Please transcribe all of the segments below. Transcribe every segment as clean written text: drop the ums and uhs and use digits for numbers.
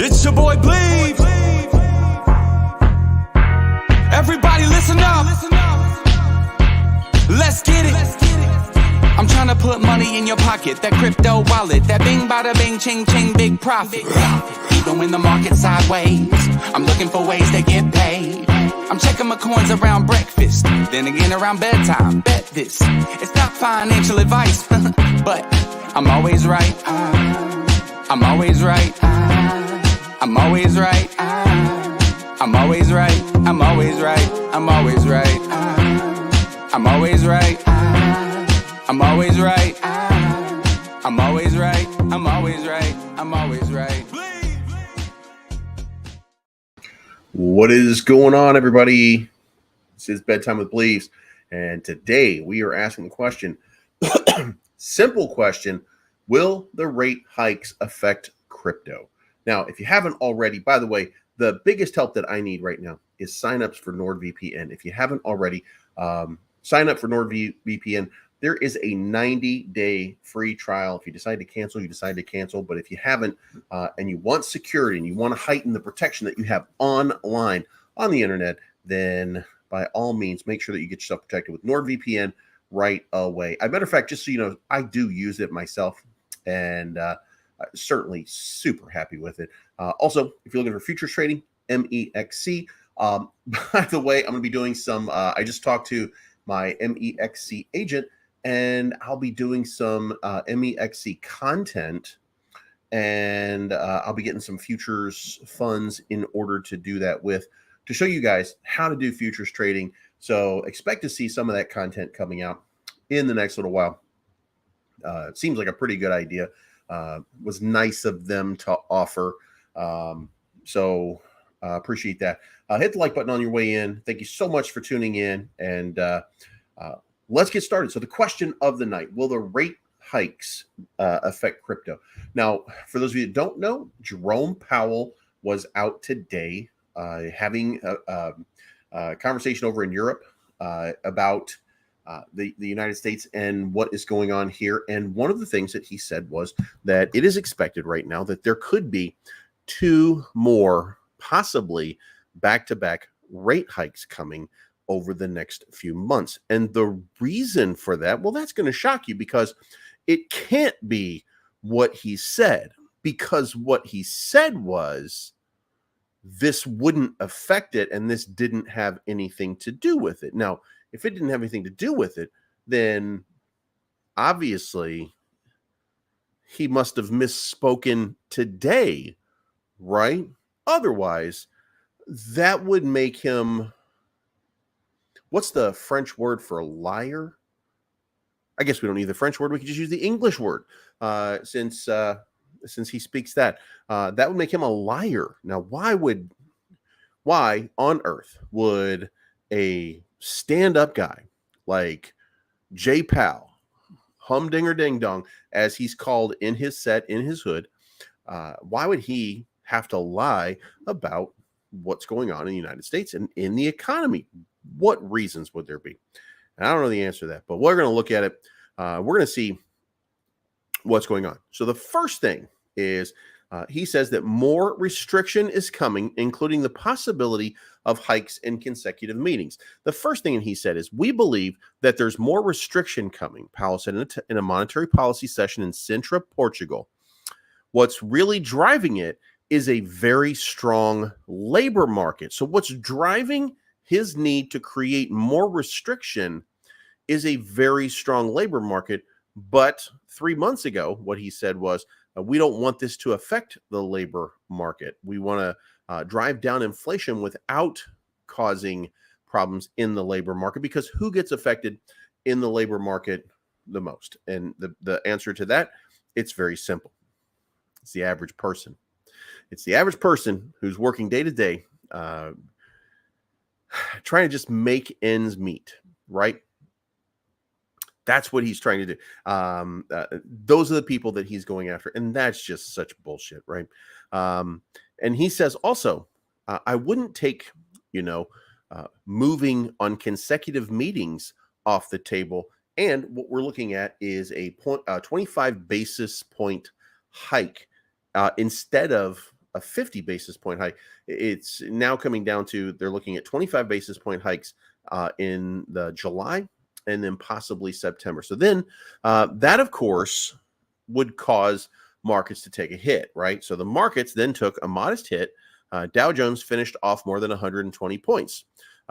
It's your boy Bleeve. Everybody listen up. Let's get it. I'm trying to put money in your pocket. That crypto wallet. That bing bada bing ching ching big profit. Even when the market's sideways, I'm looking for ways to get paid. I'm checking my coins around breakfast, then again around bedtime. Bet this, it's not financial advice, but I'm always right. I'm always right. I'm always right. I'm always right. I'm always right. I'm always right. I'm always right. I'm always right. I'm always right. I'm always right. I'm always right. What is going on, everybody? This is Bedtime with Bleeves, and today we are asking the question, simple question, will the rate hikes affect crypto? Now, if you haven't already, by the way, the biggest help that I need right now is signups for NordVPN. If you haven't already, sign up for NordVPN. There is a 90-day free trial. If you decide to cancel, you decide to cancel. But if you haven't and you want security and you want to heighten the protection that you have online on the internet, then by all means, make sure that you get yourself protected with NordVPN right away. As a matter of fact, just so you know, I do use it myself, and certainly super happy with it. Also, if you're looking for futures trading, MEXC. By the way, I'm going to be doing some, I just talked to my MEXC agent, and I'll be doing some MEXC content, and I'll be getting some futures funds in order to do that with, to show you guys how to do futures trading. So expect to see some of that content coming out in the next little while. It seems like a pretty good idea. Was nice of them to offer. So appreciate that. Hit the like button on your way in. Thank you so much for tuning in, and let's get started. So the question of the night, will the rate hikes affect crypto? Now, for those of you that don't know, Jerome Powell was out today having a conversation over in Europe about the United States and what is going on here. And one of the things that he said was that it is expected right now that there could be two more possibly back-to-back rate hikes coming over the next few months. And the reason for that, well, that's going to shock you, because it can't be what he said, because what he said was this wouldn't affect it and this didn't have anything to do with it. Now, if it didn't have anything to do with it, then obviously he must have misspoken today, right? Otherwise, that would make him, what's the French word for liar? I guess we don't need the French word. We can just use the English word since he speaks that. That would make him a liar. Now, why on earth would a stand-up guy like Jay Powell, humdinger ding dong, as he's called in his set, in his hood, why would he have to lie about what's going on in the United States and in the economy? What reasons would there be? And I don't know the answer to that, but we're going to look at it. We're going to see what's going on. So the first thing is he says that more restriction is coming, including the possibility of hikes in consecutive meetings. The first thing he said is, we believe that there's more restriction coming, Powell said in a monetary policy session in Sintra, Portugal. What's really driving it is a very strong labor market. So what's driving his need to create more restriction is a very strong labor market. But 3 months ago, what he said was, we don't want this to affect the labor market. We want to drive down inflation without causing problems in the labor market, because who gets affected in the labor market the most? And the answer to that, it's very simple. It's the average person. It's the average person who's working day to day, trying to just make ends meet, right? That's what he's trying to do. Those are the people that he's going after. And that's just such bullshit, right? And he says also, I wouldn't take, moving on consecutive meetings off the table. And what we're looking at is a 25 basis point hike instead of a 50 basis point hike. It's now coming down to they're looking at 25 basis point hikes in the July and then possibly September. So then that, of course, would cause markets to take a hit, right? So the markets then took a modest hit. Dow Jones finished off more than 120 points.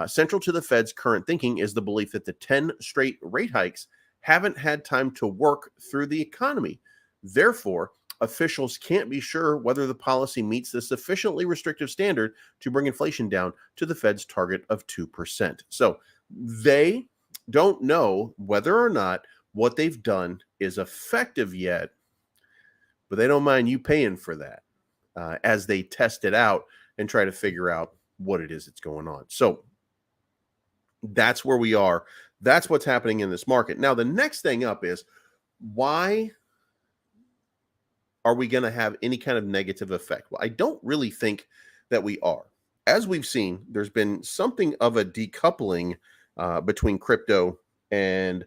Central to the Fed's current thinking is the belief that the 10 straight rate hikes haven't had time to work through the economy. Therefore, officials can't be sure whether the policy meets the sufficiently restrictive standard to bring inflation down to the Fed's target of 2%. So they don't know whether or not what they've done is effective yet, but they don't mind you paying for that as they test it out and try to figure out what it is that's going on. So that's where we are. That's what's happening in this market. Now, the next thing up is, why are we going to have any kind of negative effect? Well, I don't really think that we are. As we've seen, there's been something of a decoupling between crypto and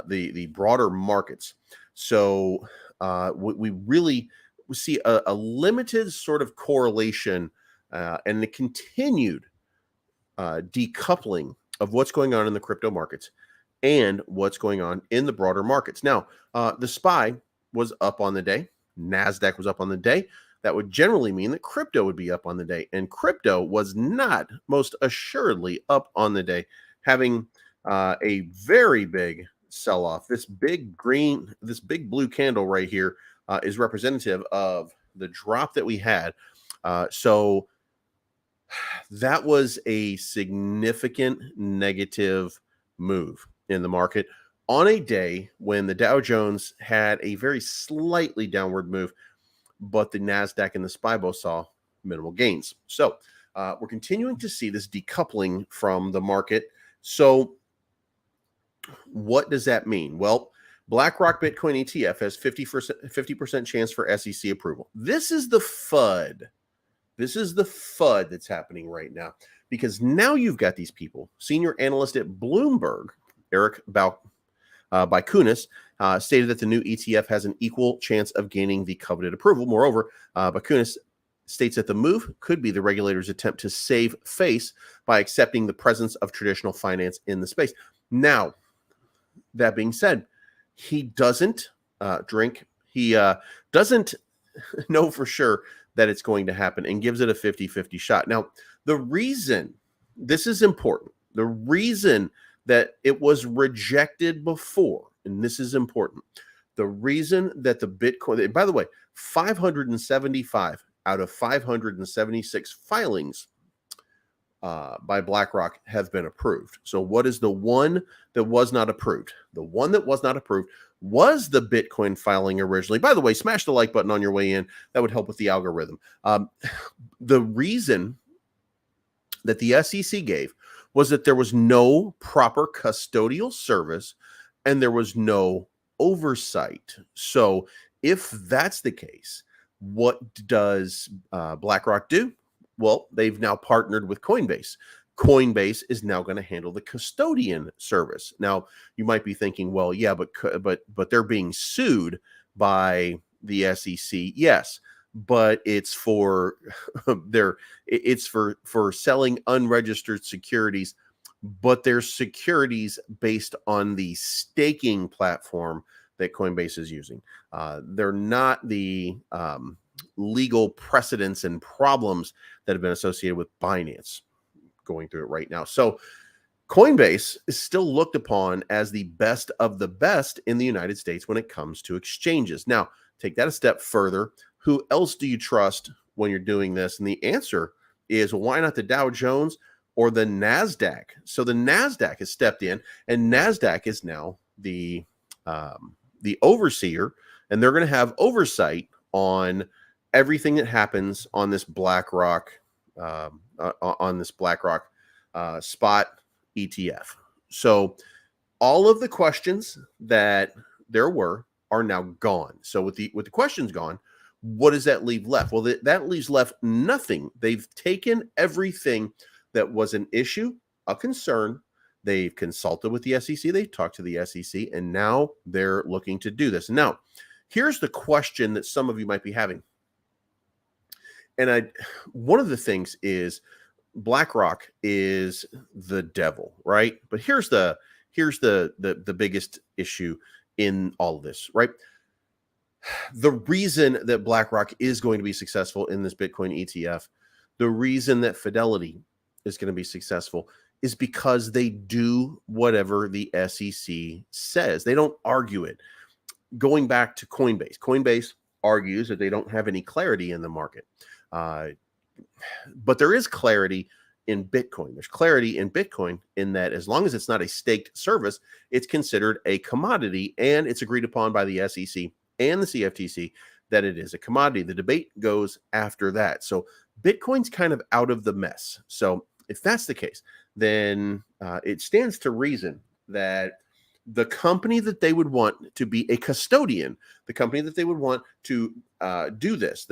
the broader markets. So we really see a limited sort of correlation and the continued decoupling of what's going on in the crypto markets and what's going on in the broader markets. Now, the SPY was up on the day. NASDAQ was up on the day. That would generally mean that crypto would be up on the day. And crypto was not most assuredly up on the day, having a very big sell-off. This big blue candle right here is representative of the drop that we had. So that was a significant negative move in the market on a day when the Dow Jones had a very slightly downward move, but the NASDAQ and the SPY both saw minimal gains. So we're continuing to see this decoupling from the market. So what does that mean? Well, BlackRock Bitcoin ETF has 50% chance for SEC approval. This is the FUD. This is the FUD that's happening right now, because now you've got these people. Senior analyst at Bloomberg, Eric Bakunis, stated that the new ETF has an equal chance of gaining the coveted approval. Moreover, Bakunis states that the move could be the regulator's attempt to save face by accepting the presence of traditional finance in the space. Now, that being said, he doesn't drink. He doesn't know for sure that it's going to happen and gives it a 50-50 shot. Now, the reason this is important, the reason that it was rejected before, and this is important, the reason that the Bitcoin, and by the way, 575 out of 576 filings by BlackRock have been approved. So what is the one that was not approved? The one that was not approved was the Bitcoin filing originally. By the way, smash the like button on your way in. That would help with the algorithm. The reason that the SEC gave was that there was no proper custodial service and there was no oversight. So if that's the case, what does BlackRock do? Well, they've now partnered with Coinbase. Coinbase is now going to handle the custodian service. Now, you might be thinking, well, yeah, but they're being sued by the SEC. Yes, but it's for for selling unregistered securities, but they're securities based on the staking platform that Coinbase is using. They're not the legal precedents and problems that have been associated with Binance. Going through it right now. So Coinbase is still looked upon as the best of the best in the United States when it comes to exchanges. Now, take that a step further. Who else do you trust when you're doing this? And the answer is, why not the Dow Jones or the NASDAQ? So the NASDAQ has stepped in, and NASDAQ is now the overseer, and they're going to have oversight on everything that happens on this BlackRock spot ETF. So all of the questions that there were are now gone. So with the questions gone, what does that leave left? Well, that leaves left nothing. They've taken everything that was an issue, a concern. They've consulted with the SEC. They've talked to the SEC, and now they're looking to do this. Now, here's the question that some of you might be having. one of the things is BlackRock is the devil, right? But here's the biggest issue in all of this, right? The reason that BlackRock is going to be successful in this Bitcoin ETF, the reason that Fidelity is going to be successful is because they do whatever the SEC says. They don't argue it. Going back to Coinbase argues that they don't have any clarity in the market. But there is clarity in Bitcoin. There's clarity in Bitcoin in that as long as it's not a staked service, it's considered a commodity, and it's agreed upon by the SEC and the CFTC that it is a commodity. The debate goes after that. So Bitcoin's kind of out of the mess. So if that's the case, then it stands to reason that the company that they would want to be a custodian, the company that they would want to do this,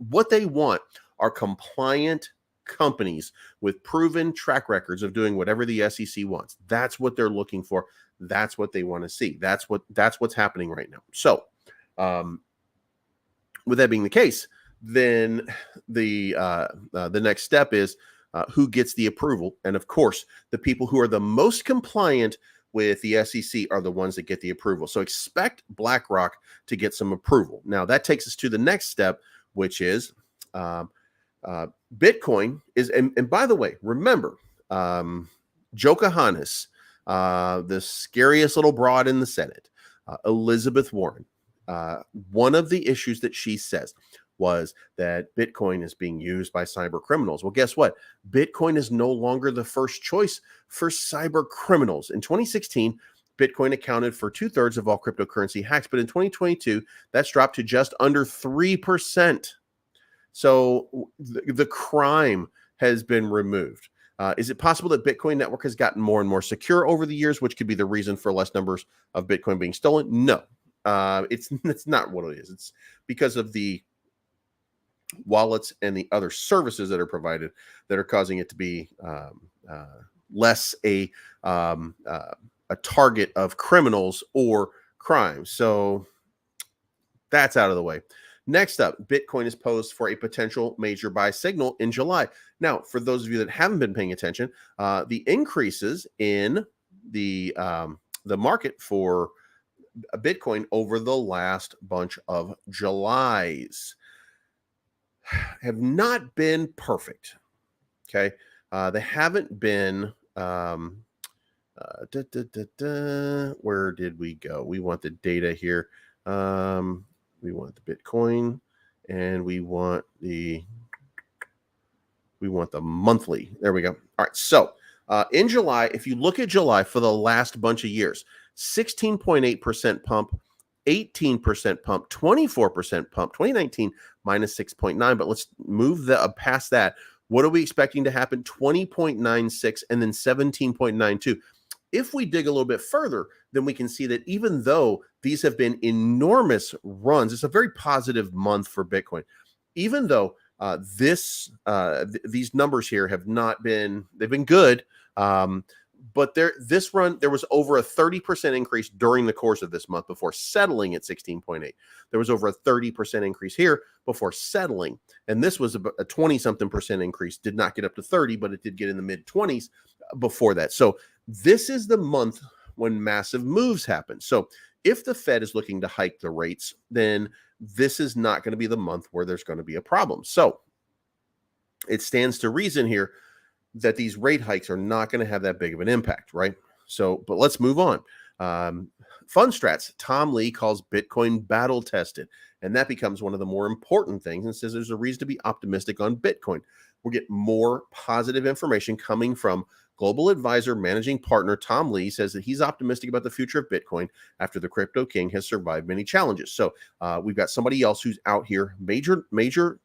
what they want are compliant companies with proven track records of doing whatever the SEC wants. That's what they're looking for. That's what they want to see. That's what's happening right now. So, with that being the case, then the next step is who gets the approval, and of course, the people who are the most compliant with the SEC are the ones that get the approval. So expect BlackRock to get some approval. Now that takes us to the next step, which is Bitcoin is, and by the way, remember, Johannes, the scariest little broad in the Senate, Elizabeth Warren, one of the issues that she says was that Bitcoin is being used by cyber criminals. Well, guess what? Bitcoin is no longer the first choice for cyber criminals. In 2016, Bitcoin accounted for 2/3 of all cryptocurrency hacks, but in 2022, that's dropped to just under 3%. So the crime has been removed. Is it possible that Bitcoin network has gotten more and more secure over the years, which could be the reason for less numbers of Bitcoin being stolen? No, it's not what it is. It's because of the wallets and the other services that are provided that are causing it to be less a target of criminals or crime. So that's out of the way. Next up, Bitcoin is posed for a potential major buy signal in July. Now, for those of you that haven't been paying attention, the increases in the market for Bitcoin over the last bunch of Julys have not been perfect. Okay. They haven't been, where did we go? We want the data here. We want the Bitcoin and we want the monthly. There we go. All right. So in July, if you look at July for the last bunch of years, 16.8% pump, 18% pump, 24% pump, 2019 minus 6.9. But let's move past that. What are we expecting to happen? 20.96 and then 17.92. If we dig a little bit further, then we can see that even though these have been enormous runs, it's a very positive month for Bitcoin. Even though these numbers here have not been, they've been good. But this run, there was over a 30% increase during the course of this month before settling at 16.8. There was over a 30% increase here before settling. And this was a 20-something% increase. Did not get up to 30, but it did get in the mid-20s before that. So this is the month when massive moves happen. So if the Fed is looking to hike the rates, then this is not going to be the month where there's going to be a problem. So it stands to reason here that these rate hikes are not going to have that big of an impact, right? So, but let's move on. FundStrats, Tom Lee calls Bitcoin battle tested, and that becomes one of the more important things and says there's a reason to be optimistic on Bitcoin. We'll get more positive information coming from Global Advisor Managing Partner Tom Lee says that he's optimistic about the future of Bitcoin after the crypto king has survived many challenges. So we've got somebody else who's out here, major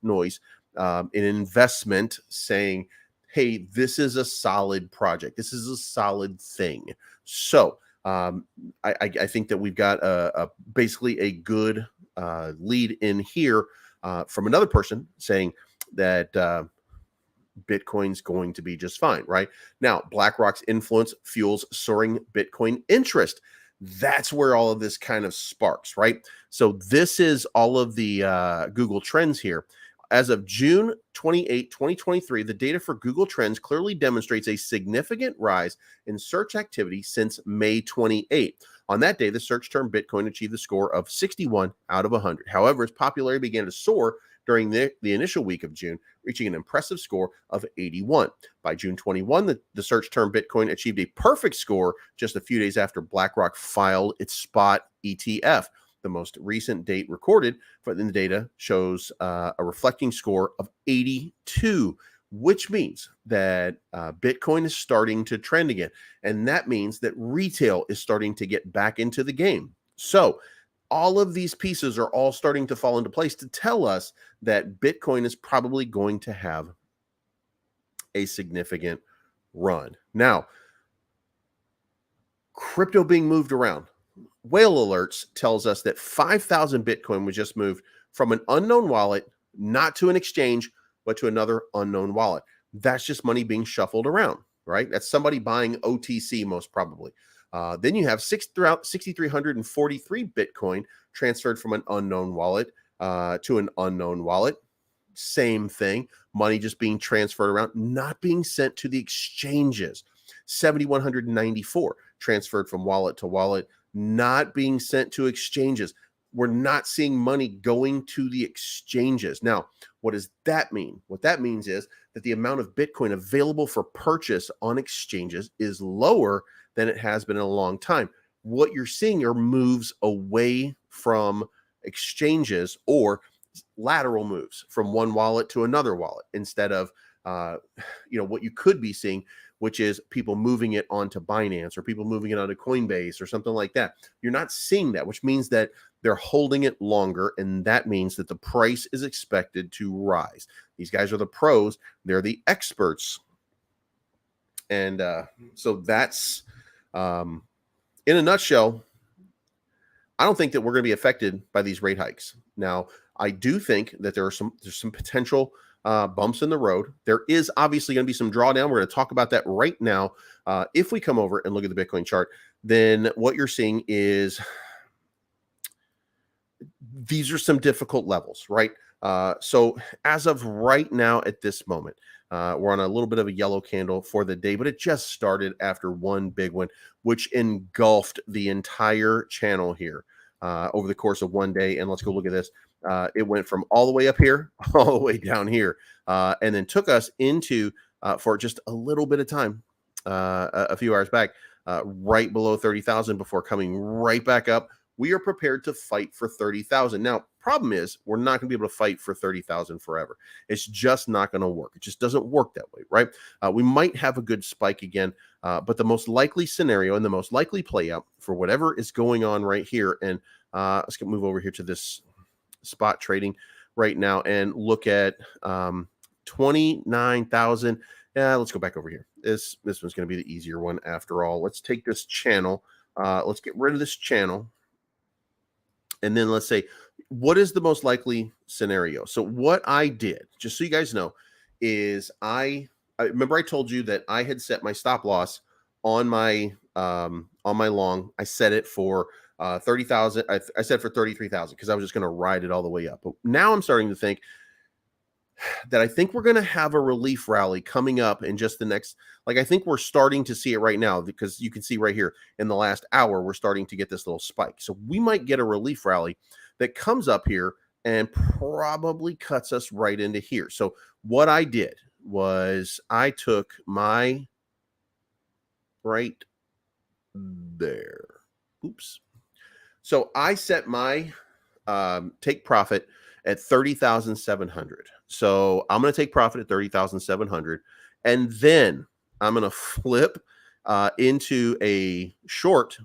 noise, an investment saying, hey, this is a solid project. This is a solid thing. So I think that we've got basically a good lead in here from another person saying that Bitcoin's going to be just fine, right? Now, BlackRock's influence fuels soaring Bitcoin interest. That's where all of this kind of sparks, right? So this is all of the Google Trends here. As of June 28, 2023, the data for Google Trends clearly demonstrates a significant rise in search activity since May 28. On that day, the search term Bitcoin achieved the score of 61 out of 100. However, its popularity began to soar during the initial week of June, reaching an impressive score of 81. By June 21, the search term Bitcoin achieved a perfect score just a few days after BlackRock filed its spot ETF. The most recent date recorded for the data shows a reflecting score of 82, which means that Bitcoin is starting to trend again. And that means that retail is starting to get back into the game. So all of these pieces are all starting to fall into place to tell us that Bitcoin is probably going to have a significant run. Now, crypto being moved around. Whale Alerts tells us that 5,000 Bitcoin was just moved from an unknown wallet, not to an exchange, but to another unknown wallet. That's just money being shuffled around, right? That's somebody buying OTC most probably. Then you have 6,343 Bitcoin transferred from an unknown wallet to an unknown wallet. Same thing. Money just being transferred around, not being sent to the exchanges. 7,194 transferred from wallet to wallet, not being sent to exchanges. We're not seeing money going to the exchanges. Now, what does that mean? What that means is that the amount of Bitcoin available for purchase on exchanges is lower than it has been in a long time. What you're seeing are moves away from exchanges or lateral moves from one wallet to another wallet instead of what you could be seeing, which is people moving it onto Binance or people moving it onto Coinbase or something like that. You're not seeing that, which means that they're holding it longer, and that means that the price is expected to rise. These guys are the pros. They're the experts. And so that's, in a nutshell, I don't think that we're going to be affected by these rate hikes. Now, I do think that there's some potential bumps in the road. There is obviously going to be some drawdown. We're going to talk about that right now. If we come over and look at the Bitcoin chart, then what you're seeing is these are some difficult levels, right? So as of right now at this moment, we're on a little bit of a yellow candle for the day, but it just started after one big one, which engulfed the entire channel here over the course of one day. And let's go look at this. It went from all the way up here, all the way down here, and then took us into, for just a little bit of time, a few hours back, right below 30,000 before coming right back up. We are prepared to fight for 30,000. Now, problem is we're not going to be able to fight for 30,000 forever. It's just not going to work. It just doesn't work that way, right? We might have a good spike again, but the most likely scenario and the most likely play out for whatever is going on right here, and let's move over here to this spot trading right now and look at 29,000. Let's go back over here. This one's going to be the easier one after all. Let's take this channel. Let's get rid of this channel. And then let's say, what is the most likely scenario? So what I did, just so you guys know, is I remember I told you that I had set my stop loss on my long. I set it for 30,000. I set for 33,000 because I was just going to ride it all the way up. But now I'm starting to think that I think we're going to have a relief rally coming up in just the next, I think we're starting to see it right now, because you can see right here in the last hour, we're starting to get this little spike. So we might get a relief rally that comes up here and probably cuts us right into here. So what I did was I took my right there. Oops. So I set my take profit at 30,700. So I'm going to take profit at 30,700, and then I'm going to flip into a short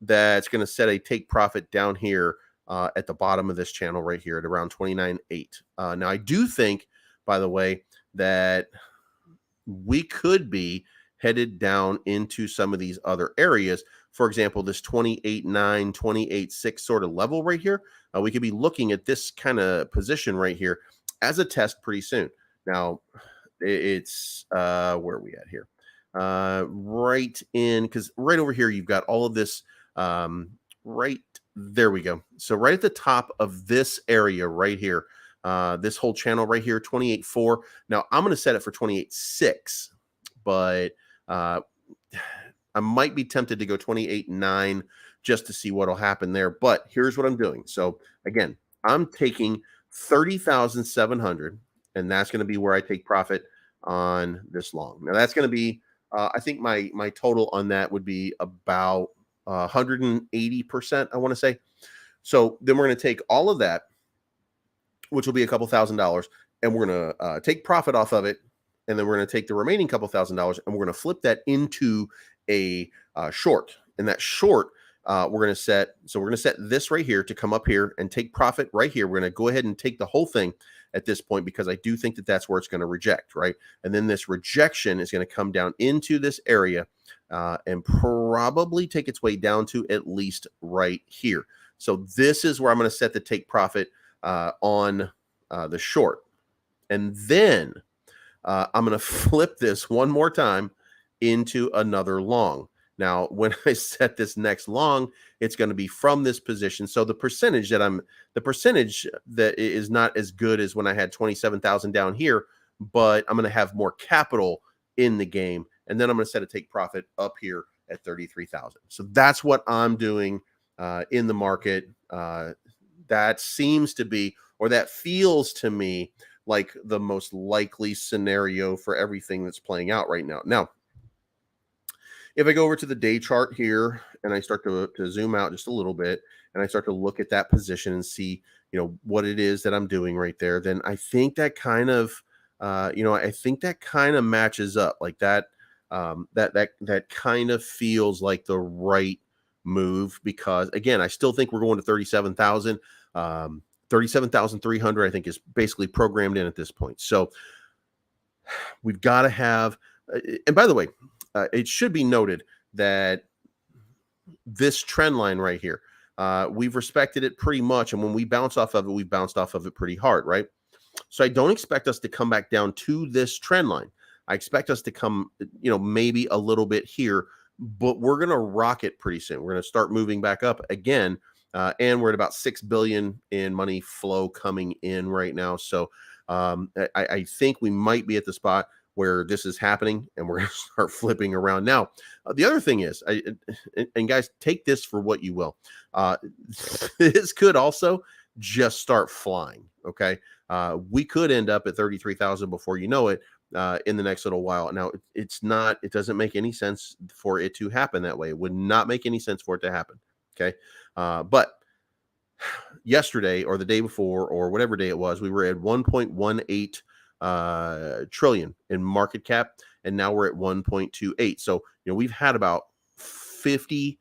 that's going to set a take profit down here at the bottom of this channel right here at around 29.8. Now I do think, by the way, that we could be headed down into some of these other areas. For example, this 28.9, 28.6 sort of level right here. We could be looking at this kind of position right here as a test pretty soon. Now, it's where are we at here? Right in, because right over here, you've got all of this right there we go. So right at the top of this area right here, This whole channel right here, 28.4. Now I'm going to set it for 28.6, but I might be tempted to go 28.9 just to see what'll happen there. But here's what I'm doing. So again, I'm taking 30,700, and that's going to be where I take profit on this long. Now that's going to be, I think my total on that would be about 180%, I want to say. So then we're going to take all of that, which will be a couple $1,000s, and we're going to take profit off of it. And then we're going to take the remaining couple $1,000s and we're going to flip that into a short. And that short, we're going to set, so we're going to set this right here to come up here and take profit right here. We're going to go ahead and take the whole thing at this point, because I do think that that's where it's going to reject, right? And then this rejection is going to come down into this area and probably take its way down to at least right here. So this is where I'm going to set the take profit on the short. And then I'm going to flip this one more time into another long. Now, when I set this next long, it's going to be from this position. So the percentage that is not as good as when I had 27,000 down here, but I'm going to have more capital in the game. And then I'm going to set a take profit up here at 33,000. So that's what I'm doing in the market. That seems to be, or that feels to me like the most likely scenario for everything that's playing out right now. Now, if I go over to the day chart here and I start to zoom out just a little bit and I start to look at that position and see, what it is that I'm doing right there, then I think that kind of, I think that kind of matches up like that. That kind of feels like the right move, because again, I still think we're going to 37,000. 37,300, I think, is basically programmed in at this point. So we've got to have, and by the way, it should be noted that this trend line right here, we've respected it pretty much. And when we bounce off of it, we've bounced off of it pretty hard, right? So I don't expect us to come back down to this trend line. I expect us to come, maybe a little bit here, but we're going to rock it pretty soon. We're going to start moving back up again. And we're at about 6 billion in money flow coming in right now. So I think we might be at the spot where this is happening and we're going to start flipping around. Now, the other thing is, and guys, take this for what you will. This could also just start flying. Okay. We could end up at 33,000 before you know it in the next little while. Now, it doesn't make any sense for it to happen that way. It would not make any sense for it to happen. Okay. But yesterday or the day before or whatever day it was, we were at 1.18 trillion in market cap, and now we're at 1.28. So, we've had about 50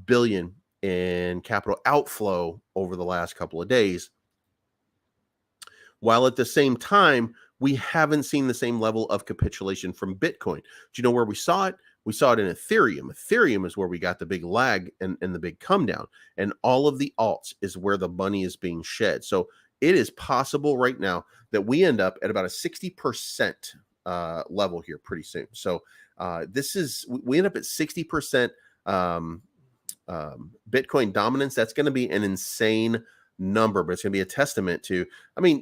billion in capital outflow over the last couple of days, while at the same time, we haven't seen the same level of capitulation from Bitcoin. Do you know where we saw it? We saw it in Ethereum. Ethereum is where we got the big lag and the big come down. And all of the alts is where the money is being shed. So it is possible right now that we end up at about a 60% level here pretty soon. So we end up at 60% Bitcoin dominance. That's going to be an insane number, but it's going to be a testament to,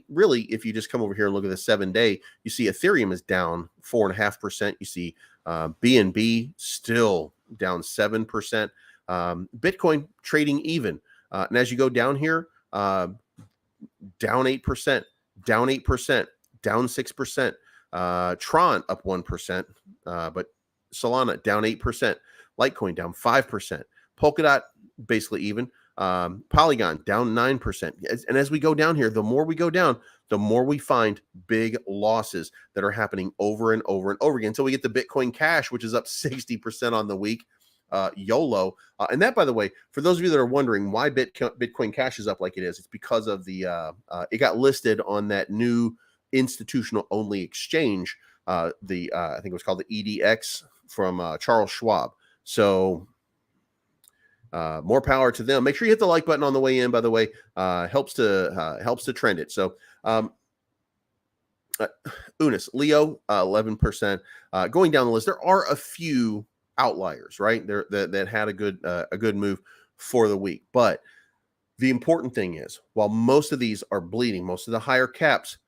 really, if you just come over here and look at the 7-day, you see Ethereum is down 4.5%. You see BNB still down 7%. Bitcoin trading even. And as you go down here, down 8%, down 8%, down 6%. Tron up 1%, but Solana down 8%. Litecoin down 5%. Polkadot basically even. Polygon down 9%. And as we go down here, the more we go down, the more we find big losses that are happening over and over and over again. So we get the Bitcoin Cash, which is up 60% on the week. YOLO. And that, by the way, for those of you that are wondering why Bitcoin Cash is up like it is, it's because of it got listed on that new institutional only exchange. I think it was called the EDX from Charles Schwab. So more power to them. Make sure you hit the like button on the way in, by the way. Helps to trend it. So Unis, Leo, 11%. Going down the list, there are a few outliers, right? There that had a good move for the week. But The important thing is, while most of these are bleeding, most of the higher caps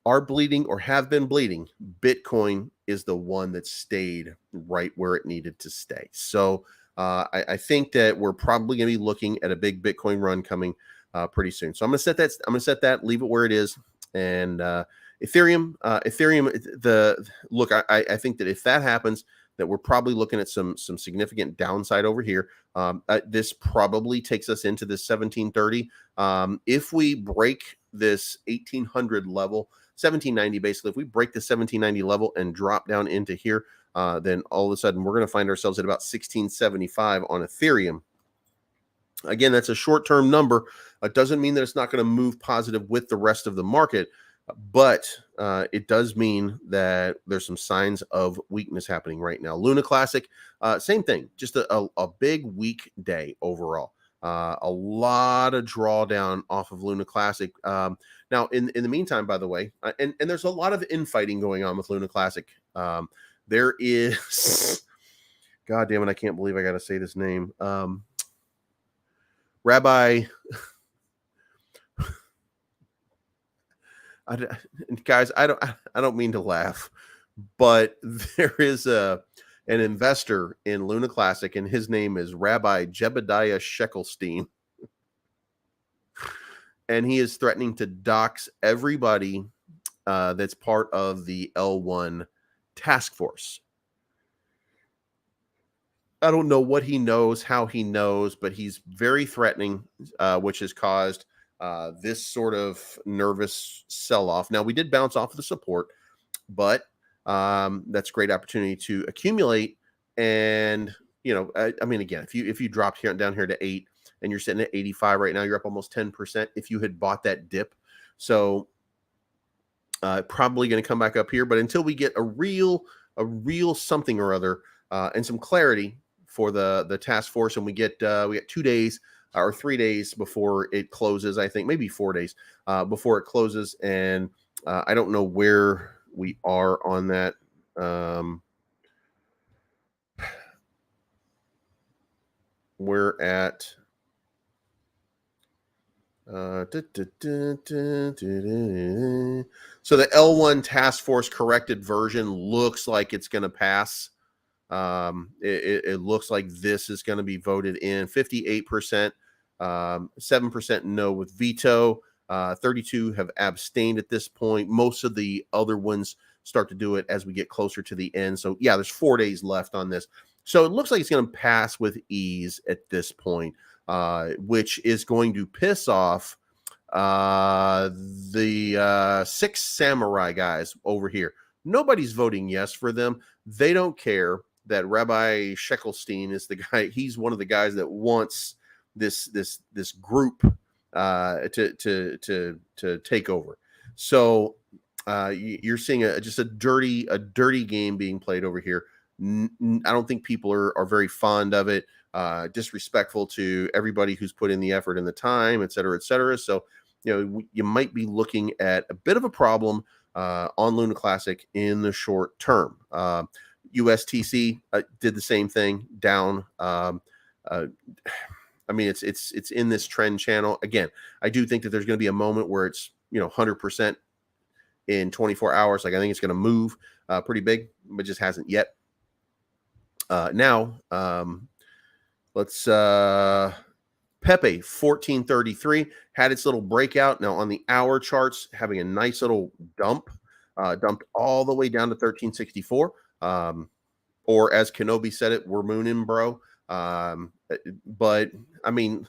are bleeding or have been bleeding, Bitcoin is the one that stayed right where it needed to stay. So I think that we're probably going to be looking at a big Bitcoin run coming pretty soon. So I'm going to set that. I'm going to set that. Leave it where it is. And Ethereum. I think that if that happens, that we're probably looking at some significant downside over here. This probably takes us into this 1730. If we break this 1800 level, 1790 basically, if we break the 1790 level and drop down into here, then all of a sudden we're going to find ourselves at about 1675 on Ethereum. Again, that's a short-term number. It doesn't mean that it's not going to move positive with the rest of the market, but it does mean that there's some signs of weakness happening right now. Luna Classic, same thing, just a big weak day overall. A lot of drawdown off of Luna Classic. Now, in the meantime, by the way, and there's a lot of infighting going on with Luna Classic. There is, God damn it, I can't believe I got to say this name. Rabbi, guys, I don't mean to laugh, but there is an investor in Luna Classic, and his name is Rabbi Jebediah Sheckelstein. And he is threatening to dox everybody that's part of the L1 task force. I don't know what he knows, how he knows, but he's very threatening, which has caused this sort of nervous sell-off. Now, we did bounce off of the support, but that's a great opportunity to accumulate. And, I mean, again, if you dropped down here to 8 and you're sitting at 85 right now, you're up almost 10% if you had bought that dip. So probably going to come back up here. But until we get a real something or other and some clarity for the task force, and we get 2 days or 3 days before it closes, I think maybe 4 days before it closes. And I don't know where we are on that. We're at so the L1 task force corrected version looks like it's going to pass. It looks like this is going to be voted in 58%, 7% no with veto, 32 have abstained at this point. Most of the other ones start to do it as we get closer to the end. So yeah, there's 4 days left on this. So it looks like it's going to pass with ease at this point, which is going to piss off the 6 samurai guys over here. Nobody's voting yes for them. They don't care that Rabbi Sheckelstein is the guy. He's one of the guys that wants this group to take over. So you're seeing just a dirty game being played over here. I don't think people are very fond of it. Disrespectful to everybody who's put in the effort and the time, et cetera, et cetera. So, you might be looking at a bit of a problem on Luna Classic in the short term. USTC did the same thing, down. I mean, it's in this trend channel. Again, I do think that there's going to be a moment where it's 100% in 24 hours. Like, I think it's going to move pretty big, but just hasn't yet. Now, let's Pepe 1433 had its little breakout. Now on the hour charts, having a nice little dumped all the way down to 1364. Or as Kenobi said it, we're mooning, bro. But I mean,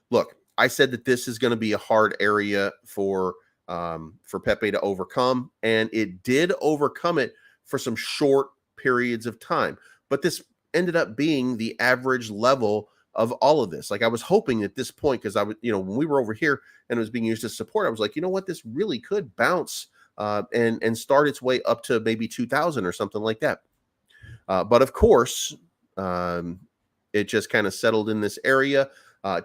look, I said that this is going to be a hard area for Pepe to overcome, and it did overcome it for some short periods of time. But this ended up being the average level of all of this. Like, I was hoping at this point, because I was, when we were over here and it was being used as support, I was like, you know what, this really could bounce and start its way up to maybe 2,000 or something like that. But of course, it just kind of settled in this area.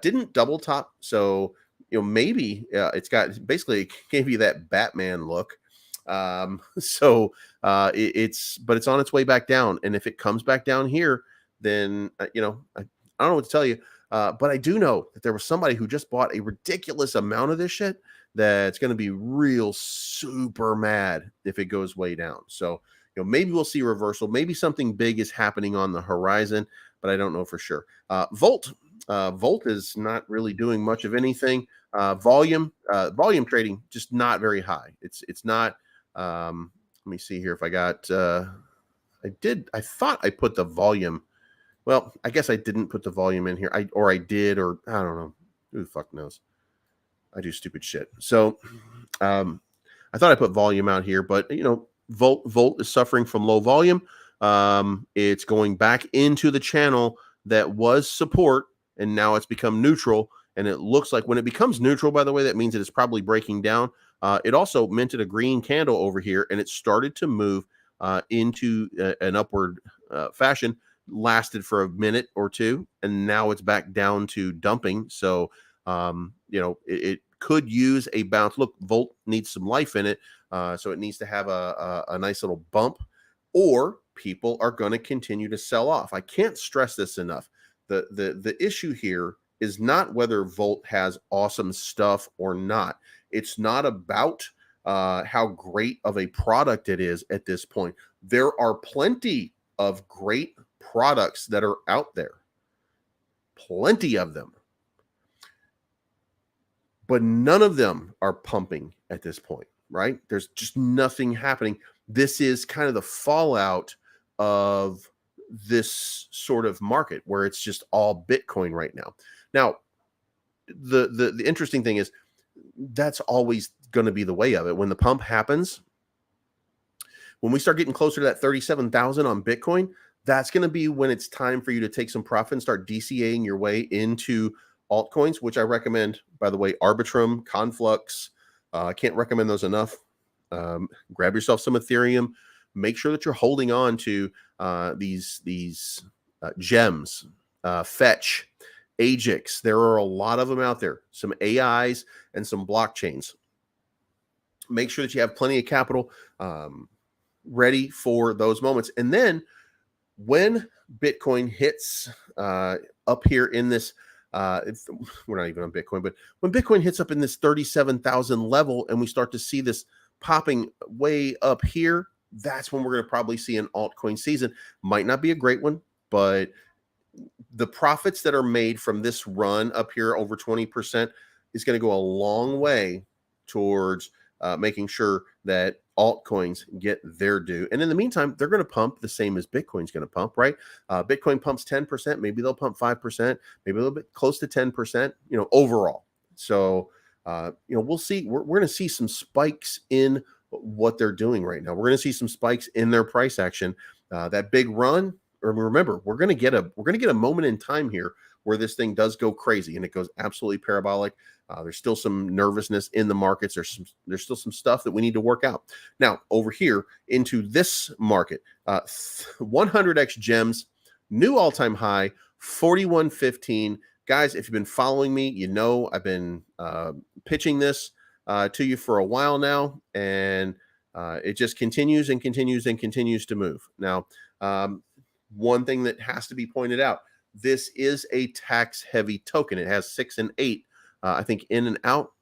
Didn't double top, so maybe it's got basically, it gave you that Batman look. It's it's on its way back down, and if it comes back down here, then I don't know what to tell you. But I do know that there was somebody who just bought a ridiculous amount of this shit that's going to be real super mad if it goes way down. So, maybe we'll see a reversal. Maybe something big is happening on the horizon, but I don't know for sure. Volt is not really doing much of anything. Volume trading, just not very high. It's not. Let me see here if I got. I thought I put the volume. Well, I guess I didn't put the volume in here. I did, or I don't know. Who the fuck knows? I do stupid shit. So, I thought I put volume out here, but Volt is suffering from low volume. It's going back into the channel that was support, and now it's become neutral. And it looks like when it becomes neutral, by the way, that means that it's probably breaking down. It also minted a green candle over here, and it started to move into an upward fashion. Lasted for a minute or two, and now it's back down to dumping. So, it could use a bounce. Look, Volt needs some life in it, so it needs to have a nice little bump, or people are going to continue to sell off. I can't stress this enough. The issue here is not whether Volt has awesome stuff or not. It's not about how great of a product it is at this point. There are plenty of great products that are out there, plenty of them, but none of them are pumping at this point, right? There's just nothing happening. This is kind of the fallout of this sort of market where it's just all Bitcoin right now. Now, the interesting thing is that's always going to be the way of it. When the pump happens, when we start getting closer to that 37,000 on Bitcoin, that's going to be when it's time for you to take some profit and start DCAing your way into altcoins, which I recommend, by the way. Arbitrum, Conflux. I can't recommend those enough. Grab yourself some Ethereum. Make sure that you're holding on to these gems, Fetch, Ajax. There are a lot of them out there, some AIs and some blockchains. Make sure that you have plenty of capital ready for those moments. And then when Bitcoin hits up here in this, we're not even on Bitcoin, but when Bitcoin hits up in this 37,000 level and we start to see this popping way up here, that's when we're going to probably see an altcoin season. Might not be a great one, but the profits that are made from this run up here over 20% is going to go a long way towards making sure that altcoins get their due. And in the meantime, they're going to pump the same as Bitcoin's going to pump, right? Bitcoin pumps 10%. Maybe they'll pump 5%, maybe a little bit close to 10%, overall. So, we'll see. We're going to see some spikes in what they're doing right now. We're going to see some spikes in their price action. That big run, or remember, we're going to get a moment in time here where this thing does go crazy and it goes absolutely parabolic. There's still some nervousness in the markets. There's still some stuff that we need to work out. Now, over here into this market, 100x gems, new all-time high, 41.15. Guys, if you've been following me, I've been pitching this to you for a while now, and it just continues and continues and continues to move. Now, one thing that has to be pointed out, this is a tax-heavy token. It has 6 and 8. I think in and out.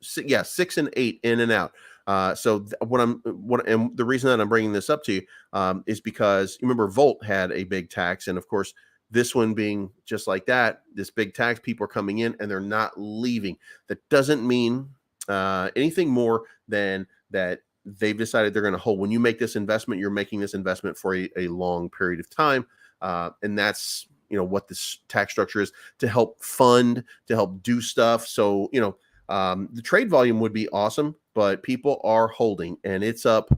6 and 8 in and out. So and the reason that I'm bringing this up to you is because you remember Volt had a big tax, and of course this one being just like that, this big tax, people are coming in and they're not leaving. That doesn't mean anything more than that they've decided they're going to hold. When you make this investment, you're making this investment for a long period of time, and that's what this tax structure is, to help fund, to help do stuff. So the trade volume would be awesome, but people are holding, and it's up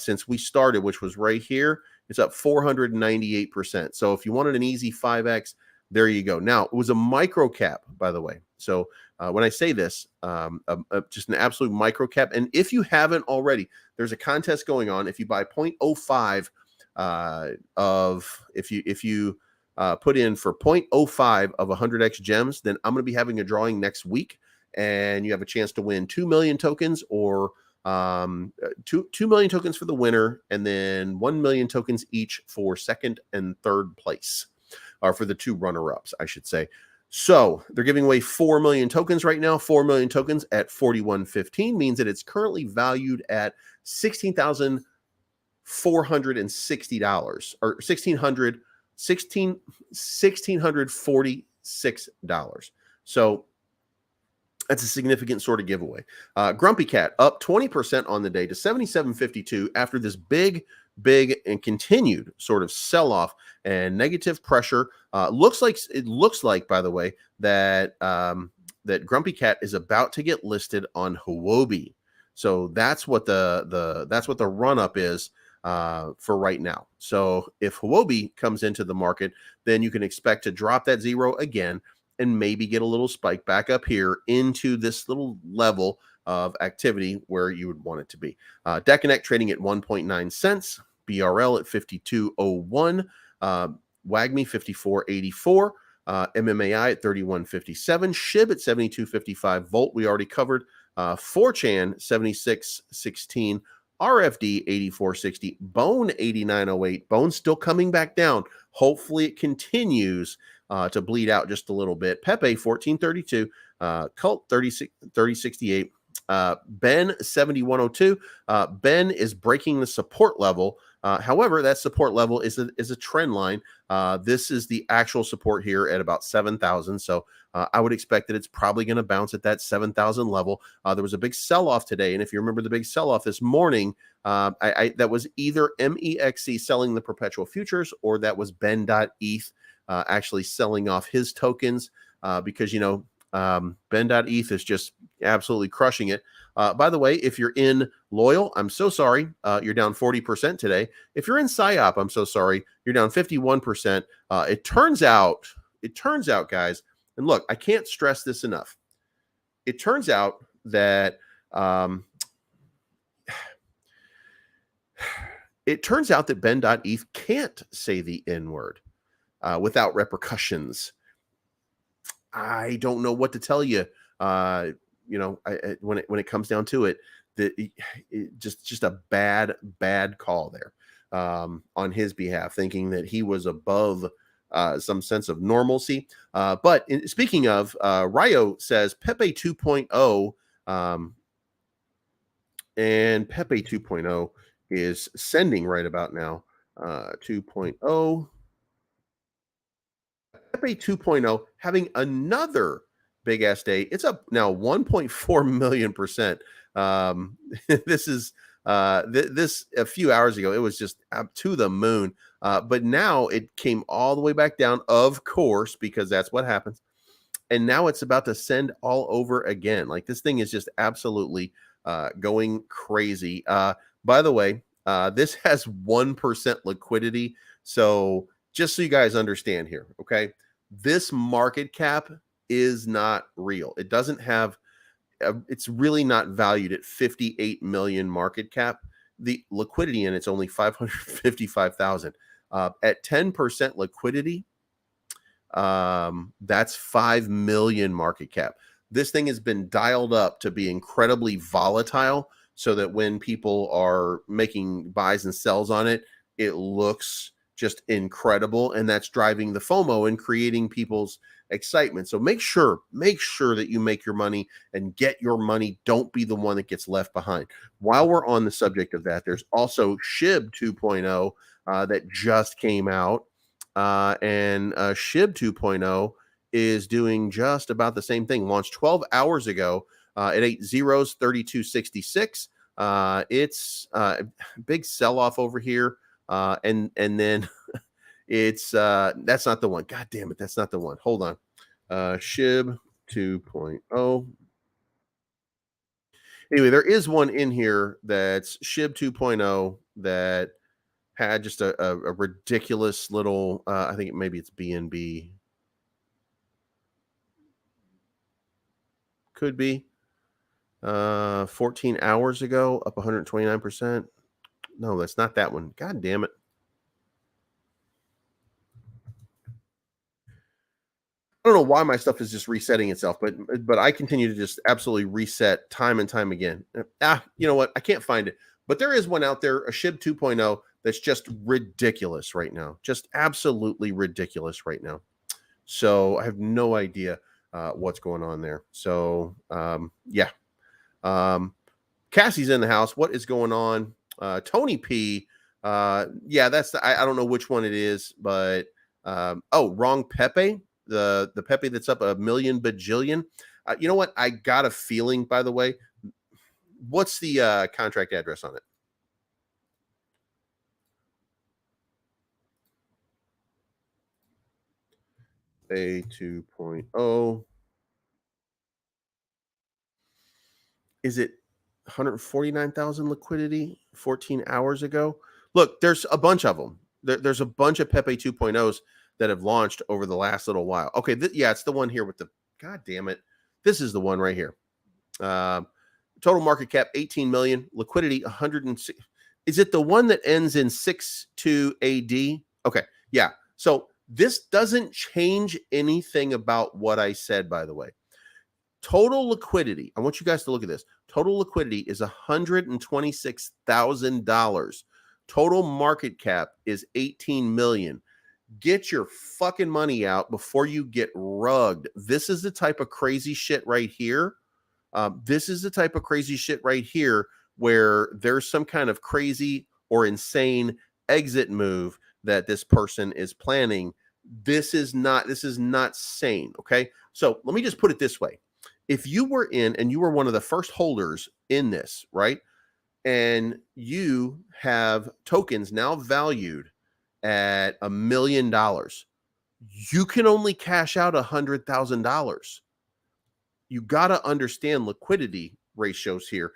since we started, which was right here. It's up 498%. So if you wanted an easy 5x, there you go. Now, it was a micro cap, by the way. So when I say this, just an absolute micro cap. And if you haven't already, there's a contest going on. If you buy 0.05 if you put in for 0.05 of 100x gems, then I'm going to be having a drawing next week, and you have a chance to win 2 million tokens, or 2 million tokens for the winner, and then 1 million tokens each for second and third place. or for the two runner-ups, I should say. So they're giving away 4 million tokens right now. 4 million tokens at 41.15 means that it's currently valued at $16,460 or $1,646. So that's a significant sort of giveaway. Grumpy Cat up 20% on the day to 77.52 after this big and continued sort of sell-off and negative pressure. It looks like, by the way, that that Grumpy Cat is about to get listed on Huobi. So that's what the run-up is for right now. So if Huobi comes into the market, then you can expect to drop that zero again and maybe get a little spike back up here into this little level of activity where you would want it to be. Deconnect trading at 1.9 cents, BRL at 52.01, WAGMI 54.84, MMAI at 31.57, SHIB at 72.55, Volt we already covered, 4chan 76.16, RFD 84.60, Bone 89.08, Bone still coming back down. Hopefully it continues to bleed out just a little bit. Pepe 14.32, Cult 30.68, Ben 71.02. Ben is breaking the support level. However, that support level is a trend line. This is the actual support here at about 7,000. So I would expect that it's probably going to bounce at that 7,000 level. There was a big sell-off today, and if you remember the big sell-off this morning, that was either MEXC selling the perpetual futures, or that was Ben.eth actually selling off his tokens because Ben.eth is just absolutely crushing it. By the way, if you're in Loyal, I'm so sorry. You're down 40% today. If you're in PSYOP, I'm so sorry. You're down 51%. It turns out, guys, and look, I can't stress this enough. It turns out that Ben.eth can't say the N word without repercussions. I don't know what to tell you. When it comes down to it, just a bad call there on his behalf, thinking that he was above some sense of normalcy. But speaking of, Ryo says Pepe 2.0, and Pepe 2.0 is sending right about now. 2.0. Pepe 2.0 having another big ass day. It's up now 1.4 million %. This is this a few hours ago, it was just up to the moon. But now it came all the way back down, of course, because that's what happens. And now it's about to send all over again. Like, this thing is just absolutely going crazy. By the way, this has 1% liquidity. So just so you guys understand here, okay, this market cap is not real. It doesn't have, it's really not valued at 58 million market cap. The liquidity in it's only 555,000. At 10% liquidity, that's 5 million market cap. This thing has been dialed up to be incredibly volatile, so that when people are making buys and sells on it, it looks just incredible, and that's driving the FOMO and creating people's excitement. So make sure that you make your money and get your money. Don't be the one that gets left behind. While we're on the subject of that, there's also SHIB 2.0 that just came out, and SHIB 2.0 is doing just about the same thing. Launched 12 hours ago at 8 zeros, 32.66. It's big sell-off over here. And then it's that's not the one. God damn it, that's not the one. Hold on. SHIB 2.0. Anyway, there is one in here that's SHIB 2.0 that had just a ridiculous little I think maybe it's BNB. Could be 14 hours ago, up 129%. No, that's not that one. God damn it. I don't know why my stuff is just resetting itself, but I continue to just absolutely reset time and time again. You know what? I can't find it. But there is one out there, a SHIB 2.0, that's just ridiculous right now. Just absolutely ridiculous right now. So I have no idea what's going on there. So yeah. Cassie's in the house. What is going on? Tony P. Yeah, that's the, I don't know which one it is, but oh, wrong Pepe. The Pepe that's up a million bajillion. You know what? I got a feeling, by the way. What's the contract address on it? A 2.0. Is it 149,000 liquidity 14 hours ago? Look, there's a bunch of them. There's a bunch of Pepe 2.0s that have launched over the last little while. Okay, yeah, it's the one here with the, God damn it. This is the one right here. Total market cap, 18 million. Liquidity, 106. Is it the one that ends in 62 AD? Okay, yeah. So this doesn't change anything about what I said, by the way. Total liquidity, I want you guys to look at this. Total liquidity is $126,000. Total market cap is 18 million. Get your fucking money out before you get rugged. This is the type of crazy shit right here. This is the type of crazy shit right here where there's some kind of crazy or insane exit move that this person is planning. This is not sane. Okay. So let me just put it this way. If you were in and you were one of the first holders in this, right? And you have tokens now valued at $1 million, you can only cash out $100,000. You got to understand liquidity ratios here.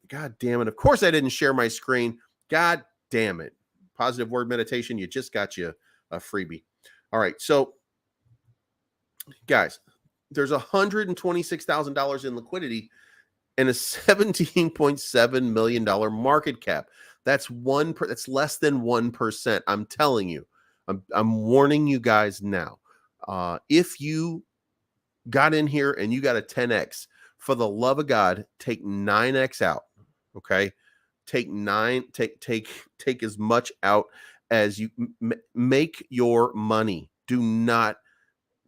God damn it. Of course I didn't share my screen. God damn it. Positive word meditation. You just got you a freebie. All right. So guys, there's $126,000 in liquidity and a $17.7 million market cap. That's less than 1%. I'm telling you, I'm warning you guys now. If you got in here and you got a 10x, for the love of God, take 9x out. Okay. Take as much out as you make your money. Do not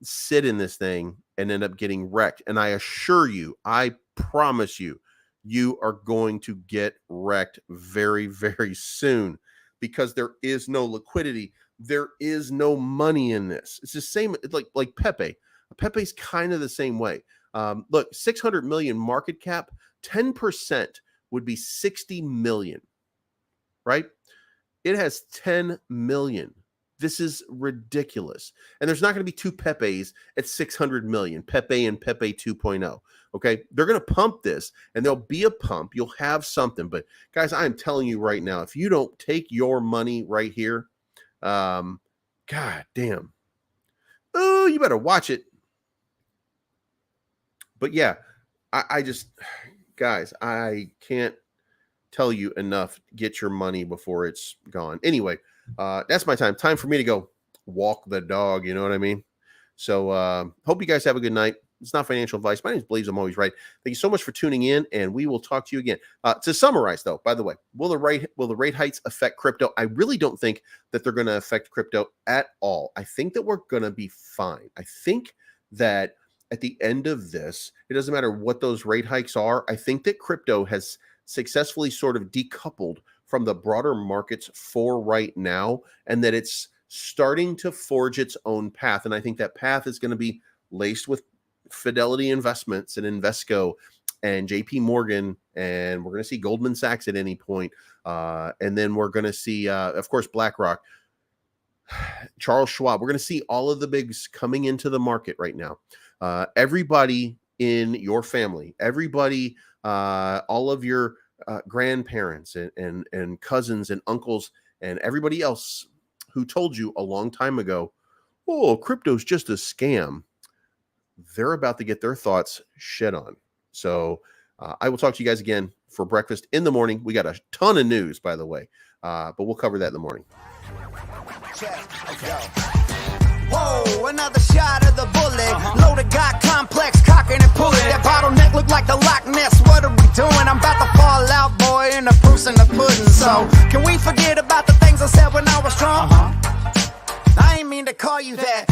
sit in this thing and end up getting wrecked. And I assure you, I promise you, you are going to get wrecked very, very soon because there is no liquidity. There is no money in this. It's the same like Pepe. Pepe's kind of the same way. Look, 600 million market cap, 10% would be 60 million, right? It has 10 million. This is ridiculous. And there's not going to be two Pepes at 600 million, Pepe and Pepe 2.0. Okay. They're going to pump this and there'll be a pump. You'll have something. But guys, I'm telling you right now, if you don't take your money right here, God damn. Oh, you better watch it. But yeah, I just, guys, I can't tell you enough. Get your money before it's gone. Anyway, that's my time. Time for me to go walk the dog. You know what I mean? So hope you guys have a good night. It's not financial advice. My name is Bleeves. I'm always right. Thank you so much for tuning in, and we will talk to you again. To summarize, though, by the way, will the rate hikes affect crypto? I really don't think that they're going to affect crypto at all. I think that we're going to be fine. I think that at the end of this, it doesn't matter what those rate hikes are. I think that crypto has successfully sort of decoupled from the broader markets for right now, and that it's starting to forge its own path. And I think that path is going to be laced with Fidelity Investments and Invesco and JP Morgan, and we're going to see Goldman Sachs at any point. And then we're going to see, of course, BlackRock, Charles Schwab. We're going to see all of the bigs coming into the market right now. Everybody in your family, everybody, all of your grandparents and cousins and uncles and everybody else who told you a long time ago, oh, crypto's just a scam, they're about to get their thoughts shed on. So I will talk to you guys again for breakfast in the morning. We got a ton of news, by the way, but we'll cover that in the morning. Whoa, another shot of the bullet. Loaded, got complex, cocking and pulling. That bottleneck look like the Loch Ness. What are we doing? I'm about to fall out, boy, and the proof's in the pudding. So can we forget about the things I said when I